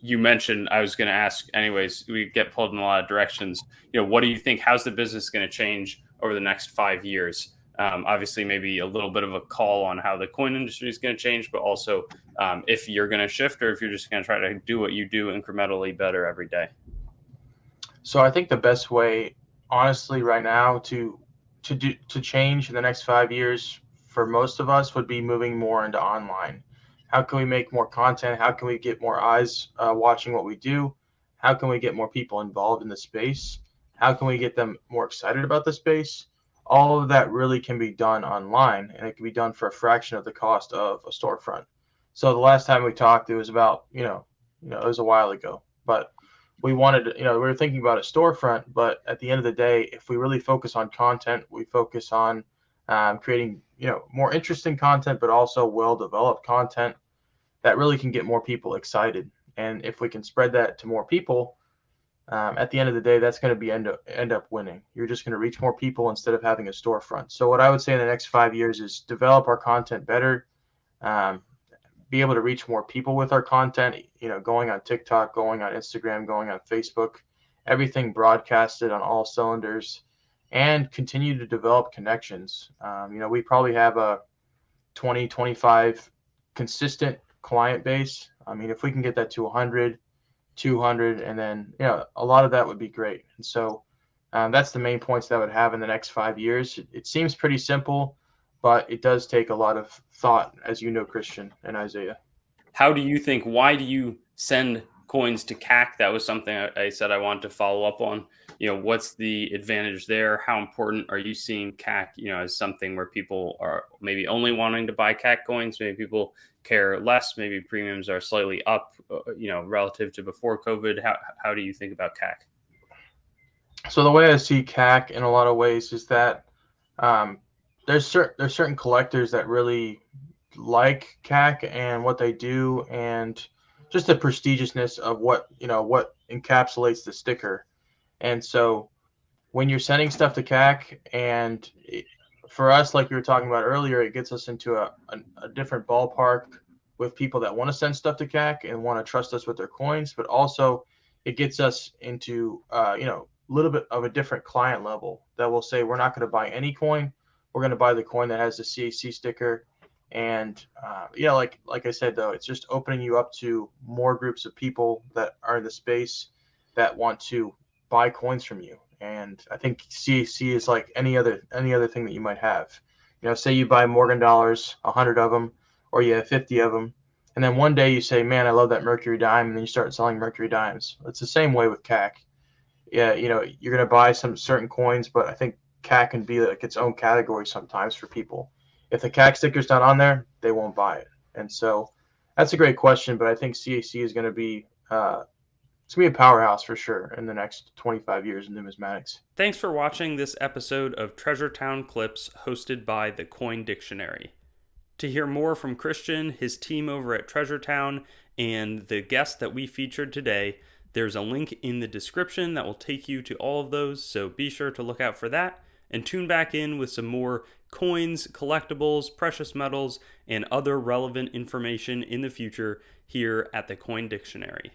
you mentioned, I was going to ask anyways, we get pulled in a lot of directions. What do you think? How's the business going to change over the next 5 years? Obviously, maybe a little bit of a call on how the coin industry is going to change, but also if you're going to shift or if you're just going to try to do what you do incrementally better every day. So I think the best way, honestly, right now to change in the next 5 years for most of us would be moving more into online. How can we make more content? How can we get more eyes watching what we do? How can we get more people involved in the space? How can we get them more excited about the space? All of that really can be done online, and it can be done for a fraction of the cost of a storefront. So the last time we talked, it was about it was a while ago, but we wanted, we were thinking about a storefront, but at the end of the day, if we really focus on content, we focus on creating, more interesting content, but also well-developed content that really can get more people excited. And if we can spread that to more people, at the end of the day, that's going to be end up winning. You're just going to reach more people instead of having a storefront. So what I would say in the next 5 years is develop our content better, um, be able to reach more people with our content, going on TikTok, going on Instagram, going on Facebook, everything broadcasted on all cylinders, and continue to develop connections. We probably have a 20, 25 consistent client base. I mean, if we can get that to 100, 200, and then, a lot of that would be great. And so that's the main points that I would have in the next 5 years. It seems pretty simple, but it does take a lot of thought, as you know, Christian and Isaiah. How do you think? Why do you send coins to CAC? That was something I said I wanted to follow up on. What's the advantage there? How important are you seeing CAC, as something where people are maybe only wanting to buy CAC coins? Maybe people care less. Maybe premiums are slightly up, relative to before COVID. How do you think about CAC? So the way I see CAC in a lot of ways is that um, there's certain collectors that really like CAC and what they do, and just the prestigiousness of what encapsulates the sticker. And so when you're sending stuff to CAC, and for us, like we were talking about earlier, it gets us into a different ballpark with people that want to send stuff to CAC and want to trust us with their coins, but also it gets us into a little bit of a different client level that will say we're not going to buy any coin, we're going to buy the coin that has the CAC sticker. And yeah, like I said, though, it's just opening you up to more groups of people that are in the space that want to buy coins from you. And I think CAC is like any other thing that you might have. Say you buy Morgan dollars, 100 of them, or you have 50 of them, and then one day you say, "Man, I love that Mercury dime," and then you start selling Mercury dimes. It's the same way with CAC. Yeah, you're gonna buy some certain coins, but I think CAC can be like its own category sometimes for people. If the CAC sticker's not on there, they won't buy it. And so that's a great question, but I think CAC is going to be it's going to be a powerhouse for sure in the next 25 years in numismatics. Thanks for watching this episode of Treasure Town Clips hosted by the Coin Dictionary. To hear more from Christian, his team over at Treasure Town, and the guest that we featured today, there's a link in the description that will take you to all of those, so be sure to look out for that, and tune back in with some more coins, collectibles, precious metals, and other relevant information in the future here at the Coin Dictionary.